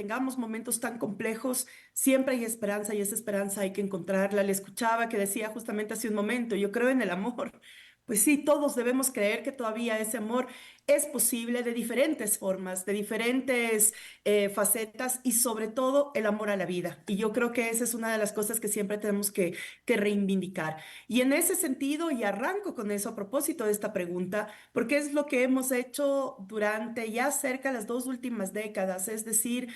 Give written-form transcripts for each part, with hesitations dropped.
tengamos momentos tan complejos, siempre hay esperanza y esa esperanza hay que encontrarla. Le escuchaba que decía justamente hace un momento, yo creo en el amor. Pues sí, todos debemos creer que todavía ese amor es posible de diferentes formas, de diferentes facetas y sobre todo el amor a la vida. Y yo creo que esa es una de las cosas que siempre tenemos que reivindicar. Y en ese sentido, y arranco con eso a propósito de esta pregunta, porque es lo que hemos hecho durante ya cerca de las 2 últimas décadas, es decir,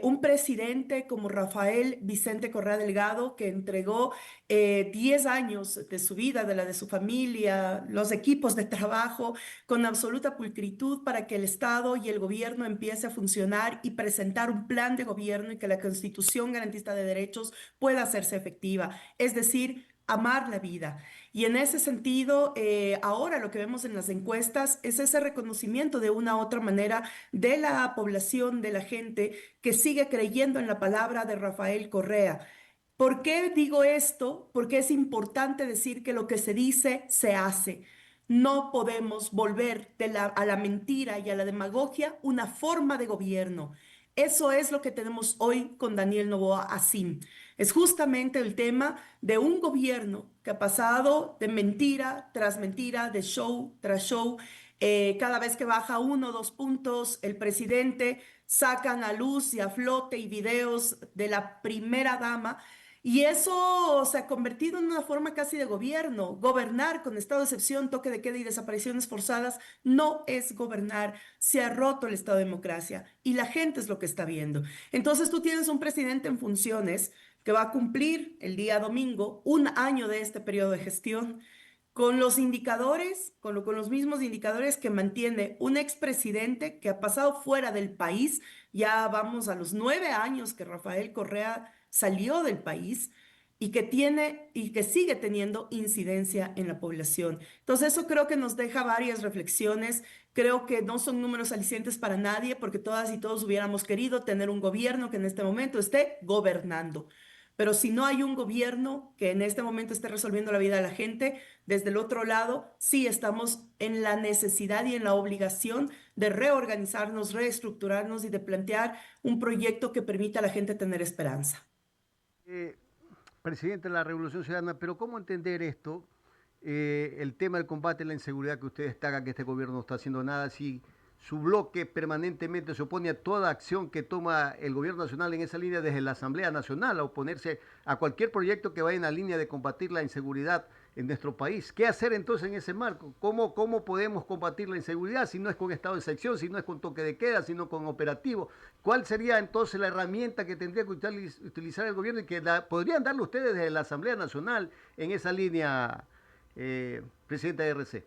un presidente como Rafael Vicente Correa Delgado, que entregó 10 años de su vida, de la de su familia, los equipos de trabajo, con absoluta pulcritud para que el Estado y el gobierno empiece a funcionar y presentar un plan de gobierno y que la Constitución garantista de derechos pueda hacerse efectiva. Es decir, amar la vida. Y en ese sentido, ahora lo que vemos en las encuestas es ese reconocimiento de una u otra manera de la población, de la gente que sigue creyendo en la palabra de Rafael Correa. ¿Por qué digo esto? Porque es importante decir que lo que se dice se hace. No podemos volver a la mentira y a la demagogia una forma de gobierno. Eso es lo que tenemos hoy con Daniel Noboa Asim. Es justamente el tema de un gobierno que ha pasado de mentira tras mentira, de show tras show. Cada vez que baja 1 o 2 puntos, el presidente sacan a luz y a flote y videos de la primera dama. Y eso se ha convertido en una forma casi de gobierno. Gobernar con estado de excepción, toque de queda y desapariciones forzadas no es gobernar. Se ha roto el estado de democracia y la gente es lo que está viendo. Entonces tú tienes un presidente en funciones que va a cumplir el día domingo 1 año de este periodo de gestión con los indicadores, con los mismos indicadores que mantiene un expresidente que ha pasado fuera del país. Ya vamos a los 9 años que Rafael Correa salió del país y que tiene y que sigue teniendo incidencia en la población. Entonces, eso creo que nos deja varias reflexiones. Creo que no son números alicientes para nadie, porque todas y todos hubiéramos querido tener un gobierno que en este momento esté gobernando. Pero si no hay un gobierno que en este momento esté resolviendo la vida de la gente, desde el otro lado, sí estamos en la necesidad y en la obligación de reorganizarnos, reestructurarnos y de plantear un proyecto que permita a la gente tener esperanza. Eh, Presidente de la Revolución Ciudadana, pero ¿cómo entender esto? El tema del combate a la inseguridad que usted destaca que este gobierno no está haciendo nada, si su bloque permanentemente se opone a toda acción que toma el gobierno nacional en esa línea desde la Asamblea Nacional, a oponerse a cualquier proyecto que vaya en la línea de combatir la inseguridad en nuestro país. ¿Qué hacer entonces en ese marco? ¿Cómo podemos combatir la inseguridad si no es con estado de excepción, si no es con toque de queda, sino con operativo? ¿Cuál sería entonces la herramienta que tendría que utilizar el gobierno y que podrían darle ustedes desde la Asamblea Nacional en esa línea, Presidenta de RC?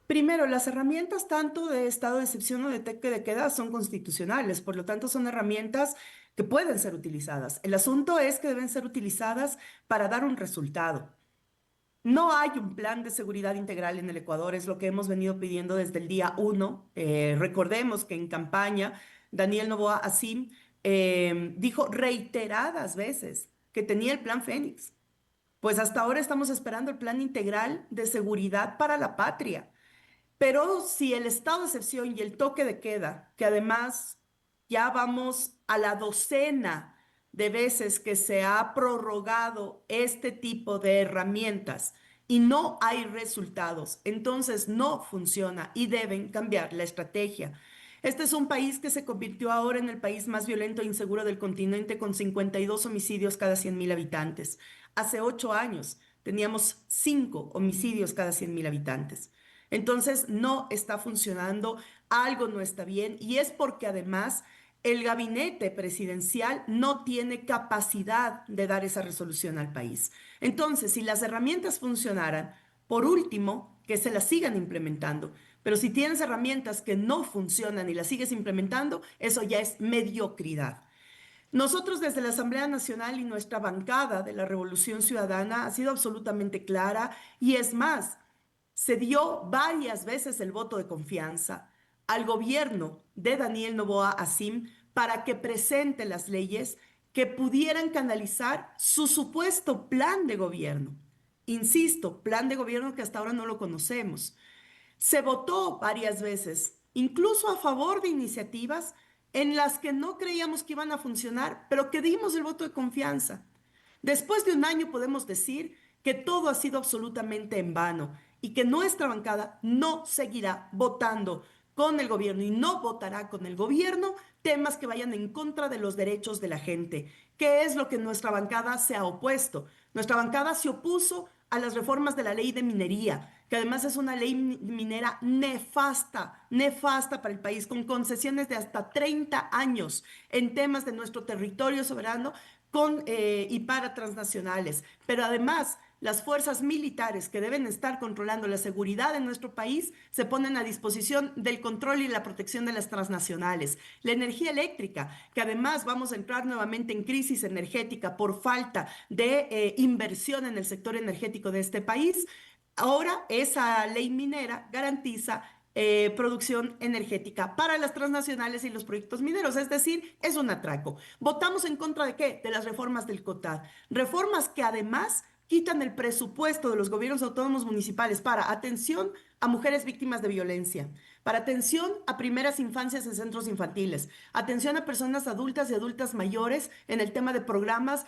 Primero, las herramientas tanto de estado de excepción o de toque de queda son constitucionales, por lo tanto son herramientas que pueden ser utilizadas. El asunto es que deben ser utilizadas para dar un resultado. No hay un plan de seguridad integral en el Ecuador, es lo que hemos venido pidiendo desde el día uno. Recordemos que en campaña Daniel Noboa Asim dijo reiteradas veces que tenía el plan Fénix. Pues hasta ahora estamos esperando el plan integral de seguridad para la patria. Pero si el estado de excepción y el toque de queda, que además ya vamos a la docena de veces que se ha prorrogado este tipo de herramientas y no hay resultados, entonces no funciona y deben cambiar la estrategia. Este es un país que se convirtió ahora en el país más violento e inseguro del continente con 52 homicidios cada 100.000 habitantes. Hace 8 años teníamos 5 homicidios cada 100.000 habitantes. Entonces no está funcionando, algo no está bien y es porque además el gabinete presidencial no tiene capacidad de dar esa resolución al país. Entonces, si las herramientas funcionaran, por último, que se las sigan implementando. Pero si tienes herramientas que no funcionan y las sigues implementando, eso ya es mediocridad. Nosotros desde la Asamblea Nacional y nuestra bancada de la Revolución Ciudadana ha sido absolutamente clara y es más, se dio varias veces el voto de confianza al gobierno de Daniel Noboa Asim para que presente las leyes que pudieran canalizar su supuesto plan de gobierno. Insisto, plan de gobierno que hasta ahora no lo conocemos. Se votó varias veces, incluso a favor de iniciativas en las que no creíamos que iban a funcionar, pero que dimos el voto de confianza. Después de un año podemos decir que todo ha sido absolutamente en vano y que nuestra bancada no seguirá votando con el gobierno y no votará con el gobierno temas que vayan en contra de los derechos de la gente. ¿Qué es lo que nuestra bancada se ha opuesto? Nuestra bancada se opuso a las reformas de la ley de minería, que además es una ley minera nefasta, nefasta para el país, con concesiones de hasta 30 años en temas de nuestro territorio soberano y para transnacionales. Pero además, las fuerzas militares que deben estar controlando la seguridad en nuestro país se ponen a disposición del control y la protección de las transnacionales. La energía eléctrica, que además vamos a entrar nuevamente en crisis energética por falta de inversión en el sector energético de este país. Ahora esa ley minera garantiza producción energética para las transnacionales y los proyectos mineros, es decir, es un atraco. ¿Votamos en contra de qué? De las reformas del COTAD. Reformas que además quitan el presupuesto de los gobiernos autónomos municipales para atención a mujeres víctimas de violencia, para atención a primeras infancias en centros infantiles, atención a personas adultas y adultas mayores en el tema de programas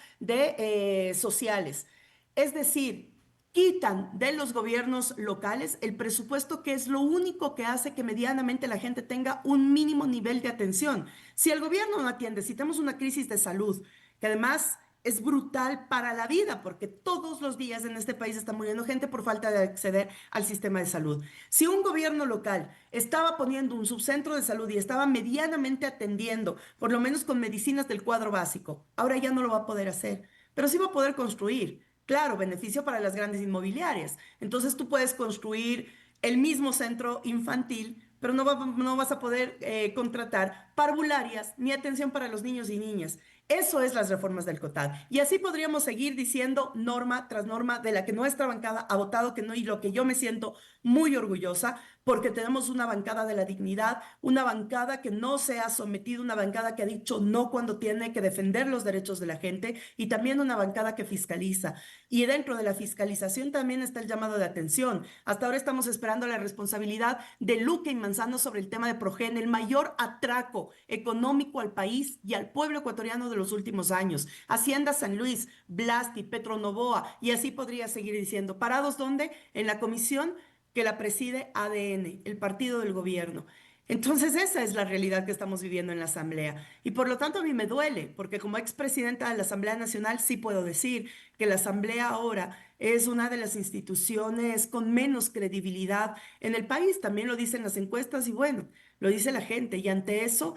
sociales. Es decir, quitan de los gobiernos locales el presupuesto que es lo único que hace que medianamente la gente tenga un mínimo nivel de atención. Si el gobierno no atiende, si tenemos una crisis de salud, que además es brutal para la vida, porque todos los días en este país está muriendo gente por falta de acceder al sistema de salud. Si un gobierno local estaba poniendo un subcentro de salud y estaba medianamente atendiendo, por lo menos con medicinas del cuadro básico, ahora ya no lo va a poder hacer, pero sí va a poder construir. Claro, beneficio para las grandes inmobiliarias. Entonces tú puedes construir el mismo centro infantil, pero no vas a poder contratar parvularias ni atención para los niños y niñas. Eso es las reformas del COTAD. Y así podríamos seguir diciendo norma tras norma de la que nuestra bancada ha votado que no, y lo que yo me siento muy orgullosa, porque tenemos una bancada de la dignidad, una bancada que no se ha sometido, una bancada que ha dicho no cuando tiene que defender los derechos de la gente, y también una bancada que fiscaliza. Y dentro de la fiscalización también está el llamado de atención. Hasta ahora estamos esperando la responsabilidad de Luque y Manzano sobre el tema de Progen, el mayor atraco económico al país y al pueblo ecuatoriano de los últimos años. Hacienda San Luis, Blasti, Petronovoa, y así podría seguir diciendo. ¿Parados dónde? En la comisión que la preside ADN, el partido del gobierno. Entonces esa es la realidad que estamos viviendo en la Asamblea. Y por lo tanto a mí me duele, porque como expresidenta de la Asamblea Nacional sí puedo decir que la Asamblea ahora es una de las instituciones con menos credibilidad en el país. También lo dicen las encuestas y bueno, lo dice la gente. Y ante eso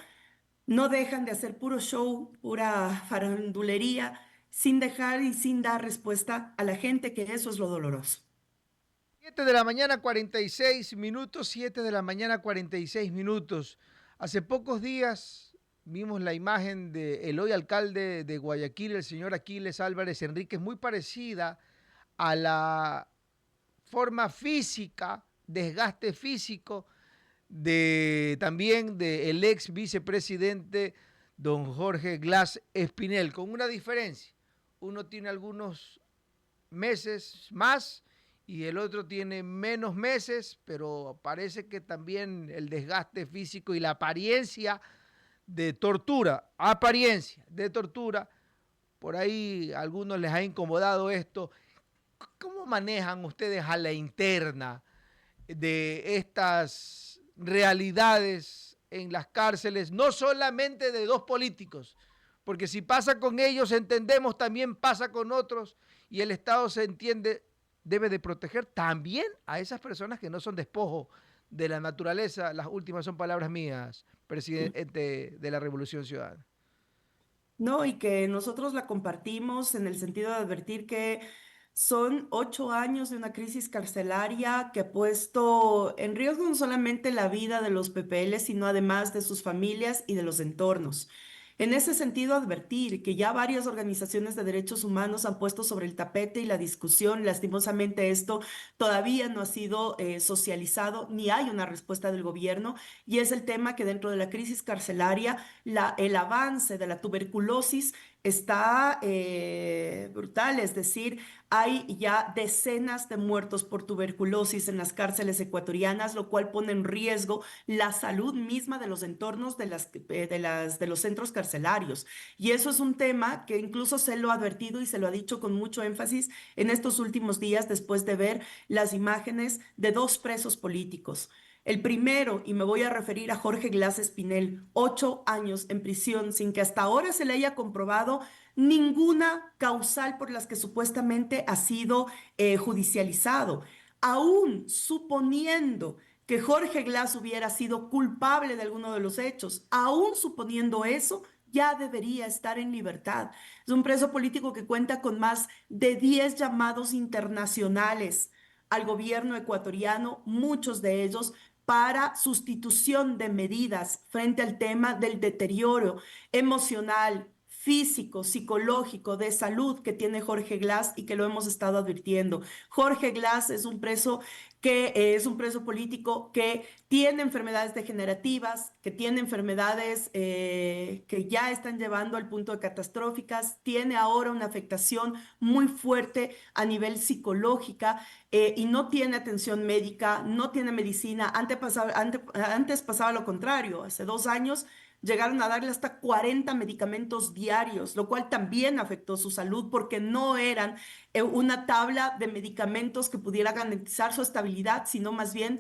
no dejan de hacer puro show, pura farandulería, sin dejar y sin dar respuesta a la gente, que eso es lo doloroso. 7 de la mañana 46 minutos, 7 de la mañana 46 minutos. Hace pocos días vimos la imagen del hoy alcalde de Guayaquil, el señor Aquiles Álvarez Enríquez, muy parecida a la forma física, desgaste físico también del ex vicepresidente don Jorge Glass Espinel, con una diferencia. Uno tiene algunos meses más y el otro tiene menos meses, pero parece que también el desgaste físico y la apariencia de tortura, por ahí a algunos les ha incomodado esto. ¿Cómo manejan ustedes a la interna de estas realidades en las cárceles, no solamente de dos políticos? Porque si pasa con ellos, entendemos, también pasa con otros, y el Estado se entiende, debe de proteger también a esas personas que no son despojo de la naturaleza. Las últimas son palabras mías, presidente de la Revolución Ciudadana. No, y que nosotros la compartimos en el sentido de advertir que son 8 años de una crisis carcelaria que ha puesto en riesgo no solamente la vida de los PPL, sino además de sus familias y de los entornos. En ese sentido, advertir que ya varias organizaciones de derechos humanos han puesto sobre el tapete y la discusión. Lastimosamente, esto todavía no ha sido socializado ni hay una respuesta del gobierno, y es el tema que dentro de la crisis carcelaria, el avance de la tuberculosis está brutal, es decir, hay ya decenas de muertos por tuberculosis en las cárceles ecuatorianas, lo cual pone en riesgo la salud misma de los entornos de los centros carcelarios. Y eso es un tema que incluso se lo ha advertido y se lo ha dicho con mucho énfasis en estos últimos días después de ver las imágenes de dos presos políticos. El primero, y me voy a referir a Jorge Glass Espinel, 8 años en prisión sin que hasta ahora se le haya comprobado ninguna causal por las que supuestamente ha sido judicializado. Aún suponiendo que Jorge Glass hubiera sido culpable de alguno de los hechos, aún suponiendo eso, ya debería estar en libertad. Es un preso político que cuenta con más de 10 llamados internacionales al gobierno ecuatoriano, muchos de ellos para sustitución de medidas frente al tema del deterioro emocional, físico, psicológico, de salud que tiene Jorge Glass y que lo hemos estado advirtiendo. Jorge Glass es un preso es un preso político que tiene enfermedades degenerativas, que tiene enfermedades que ya están llevando al punto de catastróficas, tiene ahora una afectación muy fuerte a nivel psicológica y no tiene atención médica, no tiene medicina. Antes pasaba lo contrario. Hace 2 años llegaron a darle hasta 40 medicamentos diarios, lo cual también afectó su salud porque no eran una tabla de medicamentos que pudiera garantizar su estabilidad, sino más bien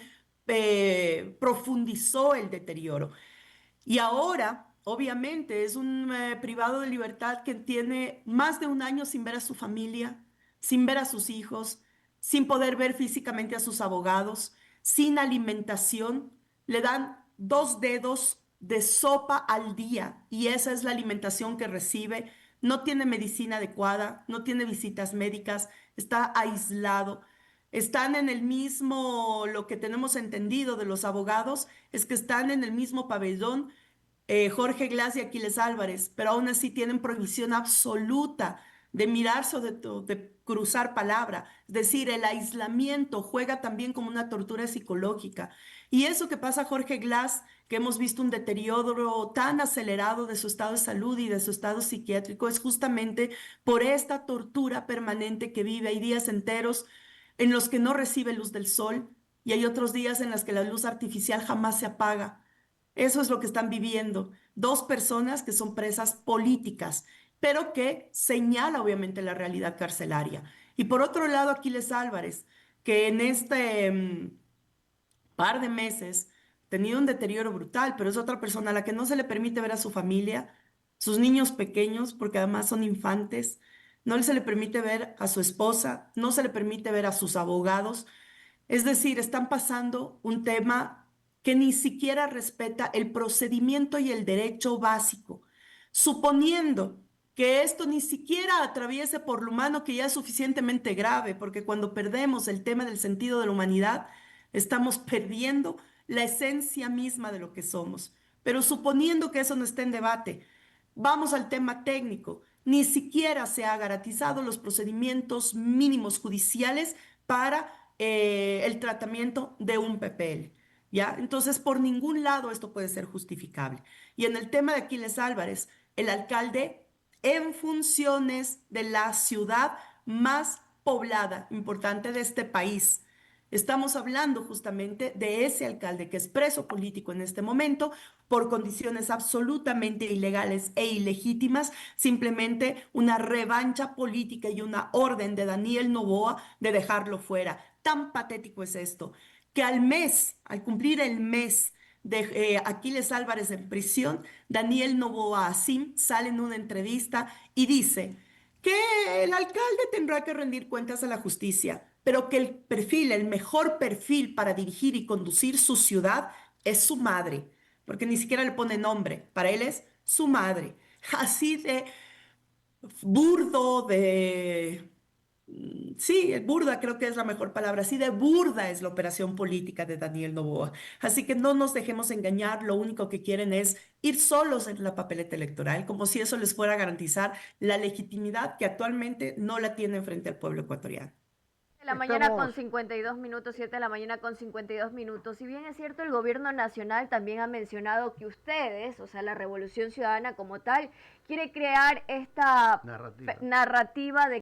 profundizó el deterioro. Y ahora, obviamente, es un privado de libertad que tiene más de 1 año sin ver a su familia, sin ver a sus hijos, sin poder ver físicamente a sus abogados, sin alimentación. Le dan 2 dedos de sopa al día y esa es la alimentación que recibe. No tiene medicina adecuada, no tiene visitas médicas, está aislado. Están en el mismo, lo que tenemos entendido de los abogados es que están en el mismo pabellón Jorge Glass y Aquiles Álvarez, pero aún así tienen prohibición absoluta de mirarse o de cruzar palabra. Es decir, el aislamiento juega también como una tortura psicológica. Y eso que pasa a Jorge Glass, que hemos visto un deterioro tan acelerado de su estado de salud y de su estado psiquiátrico, es justamente por esta tortura permanente que vive. Hay días enteros en los que no recibe luz del sol y hay otros días en los que la luz artificial jamás se apaga. Eso es lo que están viviendo. Dos personas que son presas políticas, pero que señala obviamente la realidad carcelaria. Y por otro lado, Aquiles Álvarez, que en este par de meses ha tenido un deterioro brutal, pero es otra persona a la que no se le permite ver a su familia, sus niños pequeños, porque además son infantes, no se le permite ver a su esposa, no se le permite ver a sus abogados. Es decir, están pasando un tema que ni siquiera respeta el procedimiento y el derecho básico, suponiendo que esto ni siquiera atraviese por lo humano, que ya es suficientemente grave, porque cuando perdemos el tema del sentido de la humanidad, estamos perdiendo la esencia misma de lo que somos. Pero suponiendo que eso no esté en debate, vamos al tema técnico. Ni siquiera se ha garantizado los procedimientos mínimos judiciales para el tratamiento de un PPL, ¿ya? Entonces, por ningún lado esto puede ser justificable. Y en el tema de Aquiles Álvarez, el alcalde en funciones de la ciudad más poblada, importante de este país. Estamos hablando justamente de ese alcalde que es preso político en este momento por condiciones absolutamente ilegales e ilegítimas, simplemente una revancha política y una orden de Daniel Noboa de dejarlo fuera. Tan patético es esto, que al mes, al cumplir el mes de Aquiles Álvarez en prisión, Daniel Noboa Asim sale en una entrevista y dice que el alcalde tendrá que rendir cuentas a la justicia, pero que el perfil, el mejor perfil para dirigir y conducir su ciudad es su madre, porque ni siquiera le pone nombre, para él es su madre. Así de burdo, sí, burda creo que es la mejor palabra, así de burda es la operación política de Daniel Noboa. Así que no nos dejemos engañar, lo único que quieren es ir solos en la papeleta electoral, como si eso les fuera a garantizar la legitimidad que actualmente no la tienen frente al pueblo ecuatoriano. De la mañana con Estamos- 52 minutos, 7 de la mañana con 52 minutos. Si bien es cierto, el gobierno nacional también ha mencionado que ustedes, o sea, la Revolución Ciudadana como tal, quiere crear esta Narrativa. narrativa de